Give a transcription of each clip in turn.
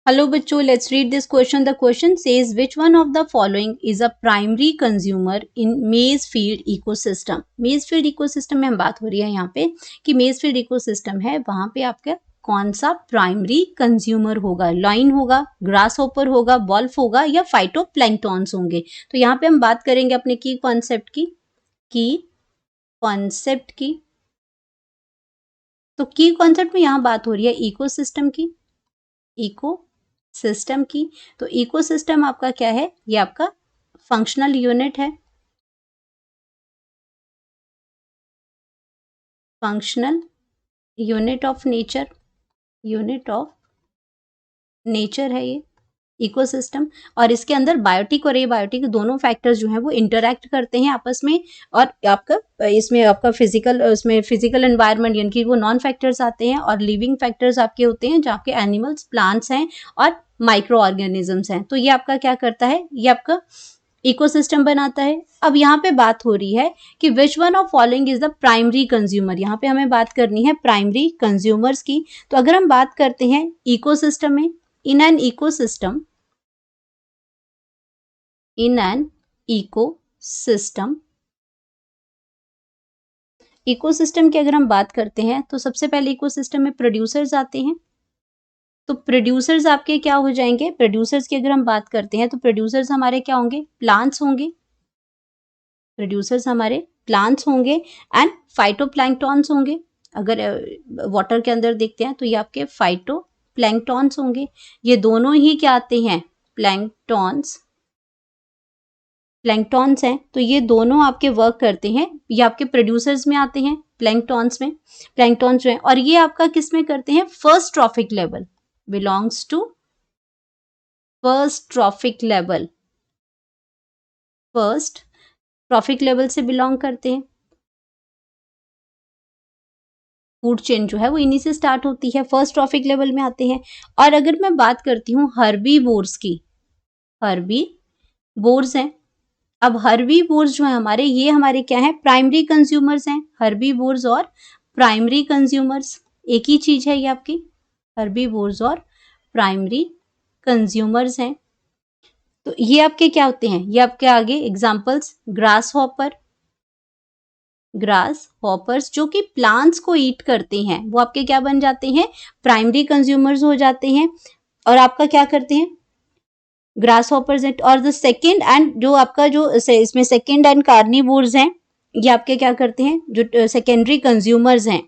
Hello बच्चों, let's read this question. The question says which one of the following is a primary consumer in मेज field ecosystem. मेज field ecosystem में हम बात हो रही है यहाँ पे कि मेज फील्ड इकोसिस्टम है, वहां पे आपका कौन सा प्राइमरी कंज्यूमर होगा। लाइन होगा, ग्रास होपर होगा, वॉल्फ होगा या फाइटोप्लैंक्टॉन्स होंगे। तो यहाँ पे हम बात करेंगे अपने की कॉन्सेप्ट की। तो की कॉन्सेप्ट में यहाँ बात हो रही है इकोसिस्टम की, इकोसिस्टम की। तो इकोसिस्टम आपका क्या है, ये आपका फंक्शनल यूनिट है, फंक्शनल यूनिट ऑफ नेचर है ये इकोसिस्टम। और इसके अंदर बायोटिक और एबायोटिक दोनों फैक्टर्स जो हैं वो इंटरैक्ट करते हैं आपस में। और आपका इसमें आपका फिजिकल एनवायरनमेंट यानी कि वो नॉन फैक्टर्स आते हैं और लिविंग फैक्टर्स आपके होते हैं, जहाँ के एनिमल्स, प्लांट्स हैं और माइक्रो ऑर्गेनिजम्स हैं। तो ये आपका क्या करता है, ये आपका इकोसिस्टम बनाता है। अब यहाँ पे बात हो रही है कि which one of following is the primary consumer. यहाँ पे हमें बात करनी है प्राइमरी कंज्यूमर्स की। तो अगर हम बात करते हैं इकोसिस्टम में, इन एन इकोसिस्टम इकोसिस्टम की अगर हम बात करते हैं तो सबसे पहले इकोसिस्टम में प्रोड्यूसर्स आते हैं। तो प्रोड्यूसर्स आपके क्या हो जाएंगे, प्रोड्यूसर्स की अगर हम बात करते हैं तो प्रोड्यूसर्स हमारे क्या होंगे, प्लांट्स होंगे। प्रोड्यूसर्स हमारे प्लांट्स होंगे एंड फाइटोप्लैंक्टॉन्स होंगे। अगर वाटर के अंदर देखते हैं तो ये आपके फाइटोप्लैंक्टॉन्स होंगे। ये दोनों ही क्या आते हैं, प्लैंक्टॉन्स हैं। तो ये दोनों आपके वर्क करते हैं, ये आपके प्रोड्यूसर्स में आते हैं, प्लैंक्टॉन्स में। और ये आपका किस में करते हैं, first trophic level, belongs to first trophic level से बिलोंग करते हैं। फूड चेन जो है वो इन्हीं से स्टार्ट होती है, फर्स्ट ट्रॉफिक लेवल में आते हैं। और अगर मैं बात करती हूँ हर्बीवोर्स की, हर्बीवोर्स हैं। अब हर्बीवोर्स जो है हमारे, ये हमारे क्या है, प्राइमरी कंज्यूमर्स हैं। हर्बीवोर्स और प्राइमरी कंज्यूमर्स एक ही चीज है ये आपकी, हर्बीवोर्स और प्राइमरी कंज्यूमर्स हैं। तो ये आपके क्या होते हैं, ये आपके आगे एग्जांपल्स, ग्रास हॉपर्स जो कि प्लांट्स को ईट करते हैं, वो आपके क्या बन जाते हैं, प्राइमरी कंज्यूमर्स हो जाते हैं। और आपका क्या करते हैं, ग्रास हॉपर्स। और द सेकेंड एंड जो आपका जो इसमें सेकेंड एंड कार्निवोर्स हैं, ये आपके क्या करते हैं, जो सेकेंडरी कंज्यूमर्स हैं।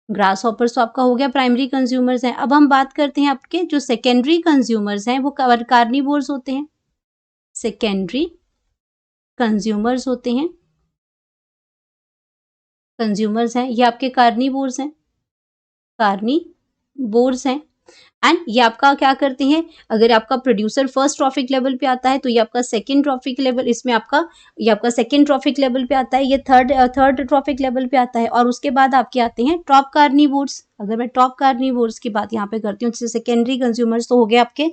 ग्रास हॉपर्स तो आपका हो गया प्राइमरी कंज्यूमर्स हैं। अब हम बात करते हैं आपके जो सेकेंडरी कंज्यूमर्स हैं, वो कार्निवोर्स होते हैं, सेकेंडरी कंज्यूमर्स होते हैं, ये आपके कार्निवोर्स हैं। एंड ये आपका क्या करते हैं, अगर आपका प्रोड्यूसर फर्स्ट ट्रॉफिक लेवल पे आता है तो ये आपका सेकंड ट्रॉफिक लेवल, इसमें आपका ये आपका सेकंड ट्रॉफिक लेवल पे आता है, ये थर्ड ट्रॉफिक लेवल पे आता है। और उसके बाद आपके आते हैं टॉप कार्निवोर्स। अगर मैं टॉप कार्निवोर्स की बात यहाँ पे करती हूँ, जैसे सेकेंडरी कंज्यूमर्स तो हो गए आपके।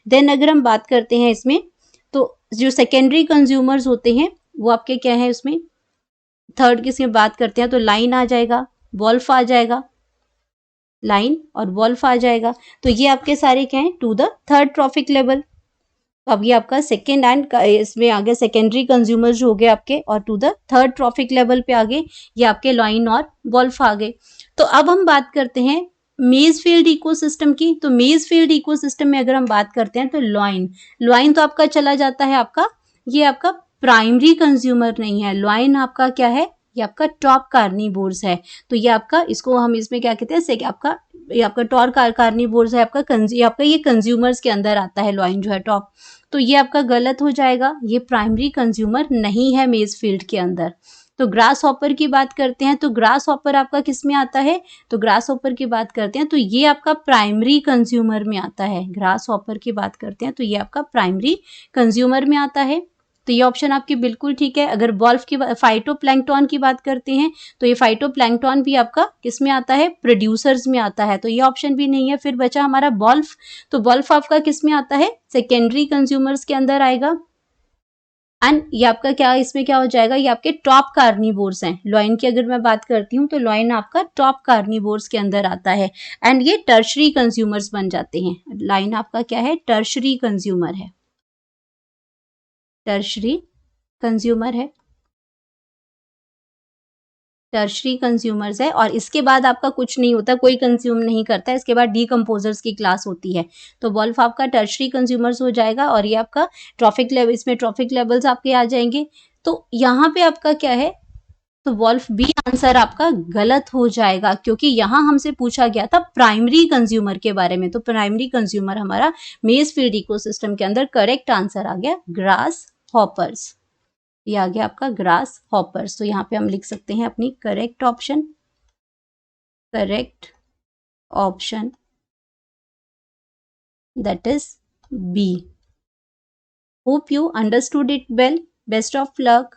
देन अगर हम बात करते हैं इसमें, तो जो सेकेंडरी कंज्यूमर्स होते हैं वो आपके क्या है, उसमें थर्ड की बात करते हैं तो लाइन आ जाएगा, वॉल्फ आ जाएगा, लाइन और वॉल्फ आ जाएगा। तो ये आपके सारे क्या हैं, to the third trophic level. अब ये आपका सेकेंड एंड इसमें आगे सेकेंडरी कंज्यूमर जो हो गए आपके, और to the third trophic level पे आगे ये आपके लाइन और वॉल्फ आ गए। तो अब हम बात करते हैं मेज फील्ड इकोसिस्टम की। तो मेज फील्ड इकोसिस्टम में अगर हम बात करते हैं तो लॉइन तो आपका चला जाता है, आपका ये आपका प्राइमरी कंज्यूमर नहीं है। लॉइन आपका क्या है, ये आपका टॉप कार्निवोर्स है। तो ये आपका, इसको हम इसमें क्या कहते हैं, ये आपका टॉप कार्निवोर्स है, आपका ये कंज्यूमर्स के अंदर आता है लॉइन जो है टॉप। तो ये आपका गलत हो जाएगा, ये प्राइमरी कंज्यूमर नहीं है मेज फील्ड के अंदर। तो ग्रास हॉपर की बात करते हैं तो ग्रास हॉपर आपका किस में आता है, तो ग्रास हॉपर की बात करते हैं तो ये आपका प्राइमरी कंज्यूमर में आता है। ग्रास हॉपर की बात करते हैं तो ये आपका प्राइमरी कंज्यूमर में आता है। तो ये ऑप्शन आपकी बिल्कुल ठीक है। अगर वॉल्फ की फाइटोप्लैंक्टन की बात करते हैं तो ये फाइटोप्लैंक्टन भी आपका किस में आता है, प्रोड्यूसर्स में आता है। तो ये ऑप्शन भी नहीं है। फिर बचा हमारा वॉल्फ। तो वॉल्फ आपका किस में आता है, सेकेंडरी कंज्यूमर्स के अंदर आएगा। एंड ये आपका क्या, इसमें क्या हो जाएगा, ये आपके टॉप कार्निवोर्स हैं। लॉइन की अगर मैं बात करती हूँ तो लॉइन आपका टॉप कार्निवोर्स के अंदर आता है एंड ये टर्शरी कंज्यूमर्स बन जाते हैं। लाइन आपका क्या है, टर्शरी कंज्यूमर है, टर्शरी कंज्यूमर है, टर्शरी कंज्यूमर्स है। और इसके बाद आपका कुछ नहीं होता, कोई कंज्यूम नहीं करता है, इसके बाद डीकम्पोजर्स की क्लास होती है। तो वॉल्फ आपका टर्शरी कंज्यूमर्स हो जाएगा और ये आपका ट्रॉफिक लेवल, इसमें ट्रॉफिक लेवल्स आपके आ जाएंगे। तो यहाँ पे आपका क्या है, तो वॉल्फ बी आंसर आपका गलत हो जाएगा, क्योंकि यहां हमसे पूछा गया था प्राइमरी कंज्यूमर के बारे में। तो प्राइमरी कंज्यूमर हमारा मेज फील्ड इकोसिस्टम के अंदर करेक्ट आंसर आ गया ग्रास हॉपर्स। ये आ गया आपका ग्रास हॉपर्स। तो यहाँ पे हम लिख सकते हैं अपनी correct option, correct option that is B. Hope you understood it well. Best of luck.